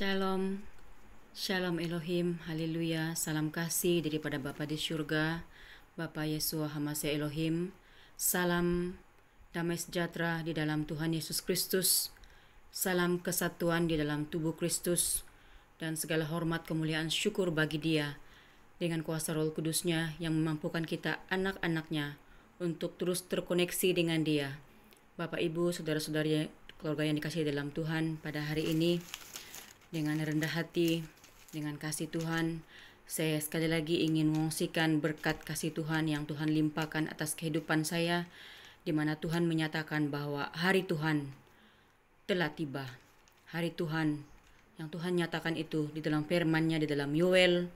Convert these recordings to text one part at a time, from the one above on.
Shalom, Shalom Elohim, Haleluya, salam kasih daripada Bapa di surga, Bapa Yesua Hamasi Elohim, salam damai sejahtera di dalam Tuhan Yesus Kristus, salam kesatuan di dalam tubuh Kristus, dan segala hormat kemuliaan syukur bagi Dia, dengan kuasa Roh Kudusnya yang memampukan kita anak-anaknya untuk terus terkoneksi dengan Dia. Bapak, Ibu, saudara-saudari, keluarga yang dikasihi dalam Tuhan, pada hari ini, dengan rendah hati, dengan kasih Tuhan, saya sekali lagi ingin mengungsikan berkat kasih Tuhan yang Tuhan limpahkan atas kehidupan saya, di mana Tuhan menyatakan bahwa hari Tuhan telah tiba. Hari Tuhan yang Tuhan nyatakan itu di dalam firman-Nya di dalam Yoel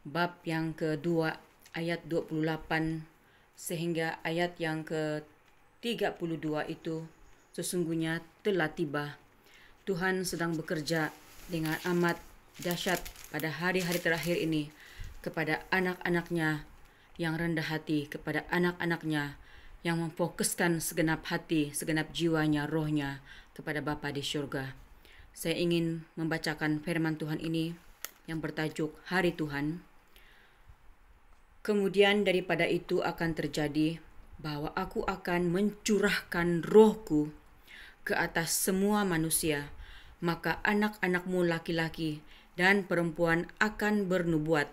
bab yang kedua ayat 28 sehingga ayat yang ke-32 itu sesungguhnya telah tiba. Tuhan sedang bekerja dengan amat dahsyat pada hari-hari terakhir ini kepada anak-anaknya yang rendah hati, kepada anak-anaknya yang memfokuskan segenap hati, segenap jiwanya, rohnya kepada Bapa di surga. Saya ingin membacakan firman Tuhan ini yang bertajuk Hari Tuhan. Kemudian daripada itu akan terjadi bahwa aku akan mencurahkan rohku ke atas semua manusia, maka anak-anakmu laki-laki dan perempuan akan bernubuat.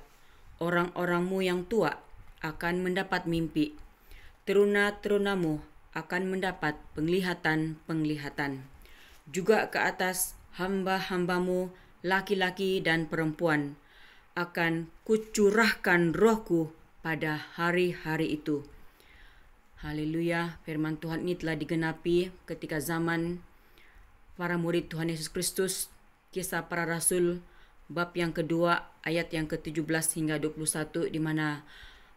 Orang-orangmu yang tua akan mendapat mimpi. Teruna-terunamu akan mendapat penglihatan-penglihatan. Juga ke atas hamba-hambamu laki-laki dan perempuan akan kucurahkan rohku pada hari-hari itu. Haleluya, firman Tuhan ini telah digenapi ketika zaman para murid Tuhan Yesus Kristus, Kisah Para Rasul, bab yang kedua, ayat yang ke-17 hingga 21, di mana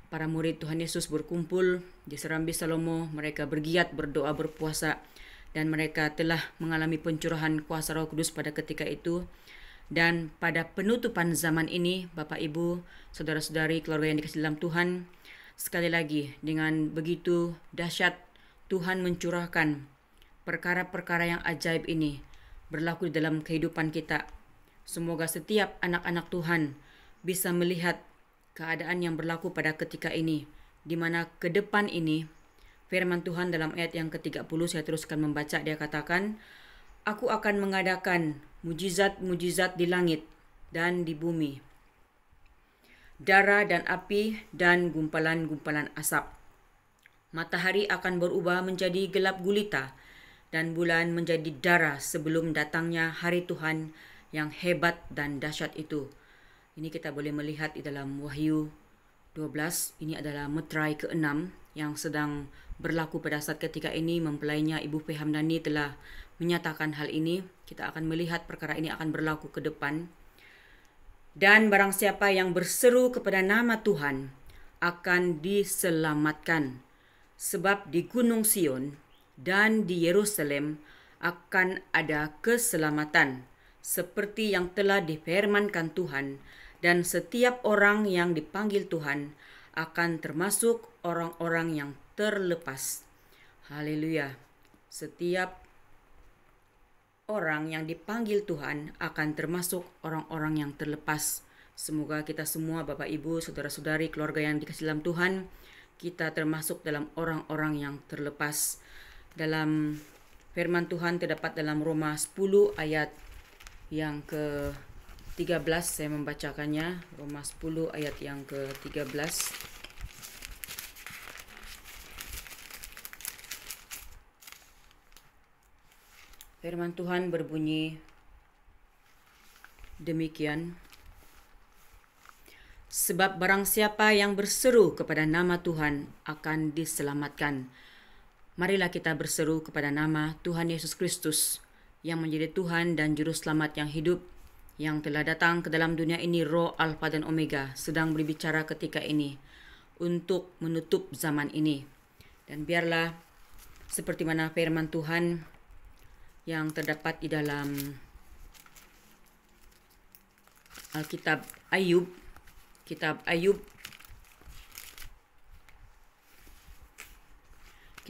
para murid Tuhan Yesus berkumpul di Serambi Salomo, mereka bergiat, berdoa, berpuasa, dan mereka telah mengalami pencurahan kuasa Roh Kudus pada ketika itu. Dan pada penutupan zaman ini, Bapak, Ibu, saudara-saudari, keluarga yang dikasihi dalam Tuhan, sekali lagi dengan begitu dahsyat Tuhan mencurahkan perkara-perkara yang ajaib ini berlaku di dalam kehidupan kita. Semoga setiap anak-anak Tuhan bisa melihat keadaan yang berlaku pada ketika ini, di mana ke depan ini firman Tuhan dalam ayat yang ke-30, saya teruskan membaca, dia katakan, aku akan mengadakan mujizat-mujizat di langit dan di bumi, dara dan api dan gumpalan-gumpalan asap. Matahari akan berubah menjadi gelap gulita, dan bulan menjadi darah sebelum datangnya hari Tuhan yang hebat dan dahsyat itu. Ini kita boleh melihat di dalam Wahyu 12. Ini adalah meterai ke-6 yang sedang berlaku pada saat ketika ini. Mempelainya Ibu P. Hamdani telah menyatakan hal ini. Kita akan melihat perkara ini akan berlaku ke depan. Dan barang siapa yang berseru kepada nama Tuhan akan diselamatkan. Sebab di Gunung Sion dan di Yerusalem akan ada keselamatan, seperti yang telah difirmankan Tuhan, dan setiap orang yang dipanggil Tuhan akan termasuk orang-orang yang terlepas. Haleluya. Setiap orang yang dipanggil Tuhan akan termasuk orang-orang yang terlepas. Semoga kita semua, Bapak, Ibu, saudara-saudari, keluarga yang dikasihi dalam Tuhan, kita termasuk dalam orang-orang yang terlepas. Dalam firman Tuhan terdapat dalam Roma 10 ayat yang ke-13, saya membacakannya. Roma 10 ayat yang ke-13. Firman Tuhan berbunyi demikian. Sebab barang siapa yang berseru kepada nama Tuhan akan diselamatkan. Marilah kita berseru kepada nama Tuhan Yesus Kristus yang menjadi Tuhan dan Juru Selamat yang hidup, yang telah datang ke dalam dunia ini, Roh Alfa dan Omega, sedang berbicara ketika ini untuk menutup zaman ini. Dan biarlah seperti mana firman Tuhan yang terdapat di dalam Alkitab Ayub, kitab Ayub.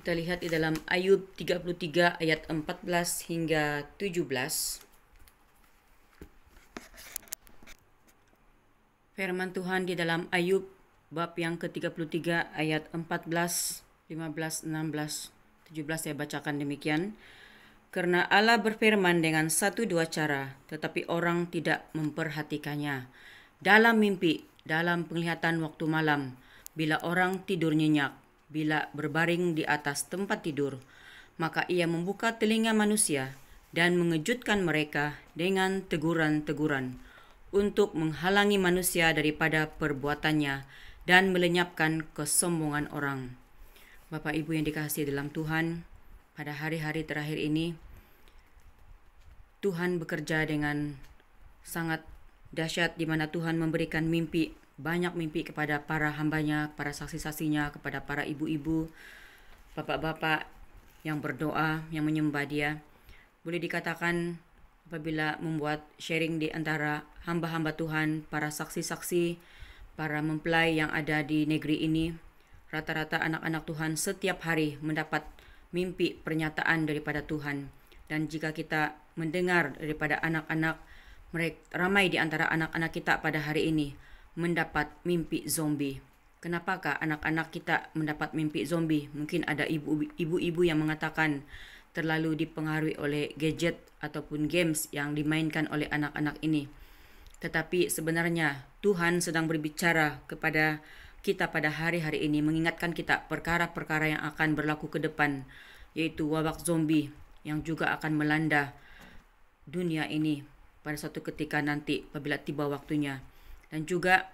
Kita lihat di dalam Ayub 33 ayat 14 hingga 17. Firman Tuhan di dalam Ayub bab yang ke-33 ayat 14, 15, 16, 17 saya bacakan demikian. Karena Allah berfirman dengan satu dua cara, tetapi orang tidak memperhatikannya. Dalam mimpi, dalam penglihatan waktu malam, bila orang tidur nyenyak, bila berbaring di atas tempat tidur, maka ia membuka telinga manusia dan mengejutkan mereka dengan teguran-teguran untuk menghalangi manusia daripada perbuatannya dan melenyapkan kesombongan orang. Bapak Ibu yang dikasihi dalam Tuhan, pada hari-hari terakhir ini, Tuhan bekerja dengan sangat dahsyat di mana Tuhan memberikan mimpi, banyak mimpi kepada para hambanya, para saksi-saksinya, kepada para ibu-ibu, bapak-bapak yang berdoa, yang menyembah Dia. Boleh dikatakan apabila membuat sharing di antara hamba-hamba Tuhan, para saksi-saksi, para mempelai yang ada di negeri ini, rata-rata anak-anak Tuhan setiap hari mendapat mimpi pernyataan daripada Tuhan. Dan jika kita mendengar daripada anak-anak, mereka ramai di antara anak-anak kita pada hari ini mendapat mimpi zombie. Kenapakah anak-anak kita mendapat mimpi zombie? Mungkin ada ibu-ibu yang mengatakan terlalu dipengaruhi oleh gadget ataupun games yang dimainkan oleh anak-anak ini. Tetapi sebenarnya Tuhan sedang berbicara kepada kita pada hari-hari ini, mengingatkan kita perkara-perkara yang akan berlaku ke depan, yaitu wabak zombie yang juga akan melanda dunia ini pada suatu ketika nanti apabila tiba waktunya. Dan juga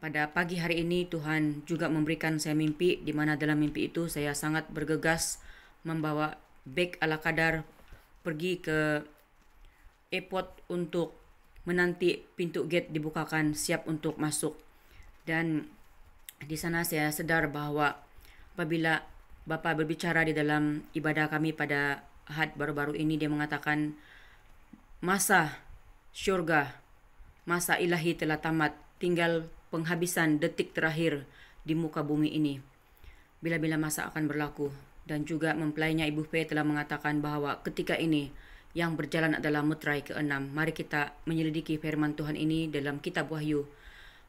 pada pagi hari ini Tuhan juga memberikan saya mimpi, di mana dalam mimpi itu saya sangat bergegas membawa beg ala kadar pergi ke airport untuk menanti pintu gate dibukakan siap untuk masuk. Dan di sana saya sadar bahwa apabila Bapa berbicara di dalam ibadah kami pada Ahad baru-baru ini, dia mengatakan masa syurga, masa ilahi telah tamat, tinggal penghabisan detik terakhir di muka bumi ini. Bila-bila masa akan berlaku. Dan juga mempelainya Ibu P telah mengatakan bahwa ketika ini yang berjalan adalah meterai ke-6. Mari kita menyelidiki firman Tuhan ini dalam kitab Wahyu.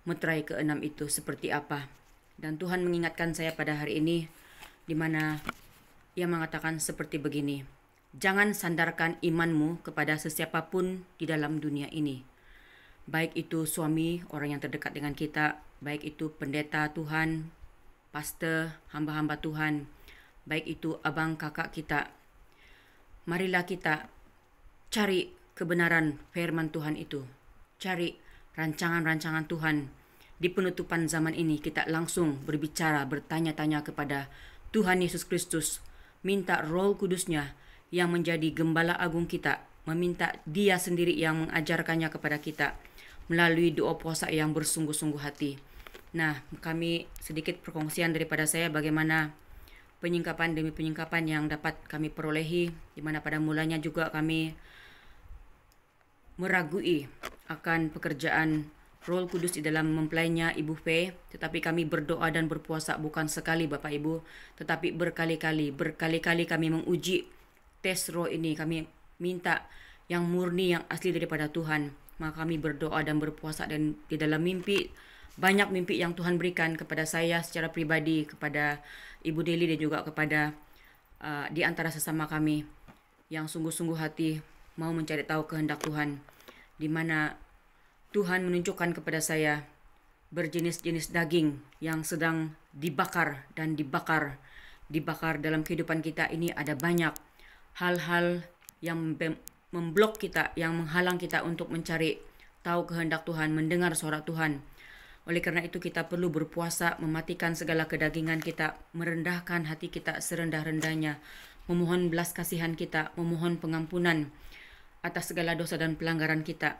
Meterai ke-6 itu seperti apa? Dan Tuhan mengingatkan saya pada hari ini, di mana Ia mengatakan seperti begini. Jangan sandarkan imanmu kepada sesiapapun di dalam dunia ini. Baik itu suami, orang yang terdekat dengan kita, baik itu pendeta Tuhan, pastor, hamba-hamba Tuhan, baik itu abang kakak kita. Marilah kita cari kebenaran firman Tuhan itu. Cari rancangan-rancangan Tuhan. Di penutupan zaman ini kita langsung berbicara, bertanya-tanya kepada Tuhan Yesus Kristus. Minta Roh Kudus-Nya yang menjadi gembala agung kita. Meminta Dia sendiri yang mengajarkannya kepada kita melalui doa puasa yang bersungguh-sungguh hati. Nah, kami sedikit perkongsian daripada saya bagaimana penyingkapan demi penyingkapan yang dapat kami perolehi, di mana pada mulanya juga kami meragui akan pekerjaan Roh Kudus di dalam mempelainya Ibu P, tetapi kami berdoa dan berpuasa bukan sekali Bapak Ibu, tetapi berkali-kali kami menguji tes roh ini. Kami minta yang murni, yang asli daripada Tuhan. Maka kami berdoa dan berpuasa, dan di dalam mimpi, banyak mimpi yang Tuhan berikan kepada saya secara pribadi, kepada Ibu Deli dan juga kepada di antara sesama kami yang sungguh-sungguh hati mau mencari tahu kehendak Tuhan, di mana Tuhan menunjukkan kepada saya berjenis-jenis daging yang sedang dibakar dan dibakar dalam kehidupan kita ini. Ada banyak hal-hal yang memblok kita, yang menghalang kita untuk mencari tahu kehendak Tuhan, mendengar suara Tuhan. Oleh karena itu kita perlu berpuasa, mematikan segala kedagingan kita, merendahkan hati kita serendah-rendahnya, memohon belas kasihan kita, memohon pengampunan atas segala dosa dan pelanggaran kita.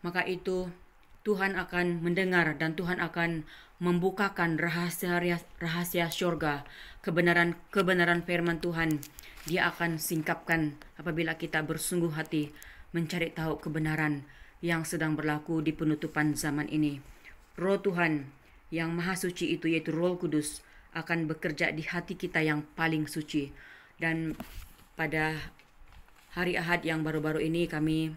Maka itu Tuhan akan mendengar dan Tuhan akan membukakan rahasia syurga, kebenaran firman Tuhan. Dia akan singkapkan apabila kita bersungguh hati mencari tahu kebenaran yang sedang berlaku di penutupan zaman ini. Roh Tuhan yang maha suci itu, yaitu Roh Kudus, akan bekerja di hati kita yang paling suci. Dan pada hari Ahad yang baru-baru ini kami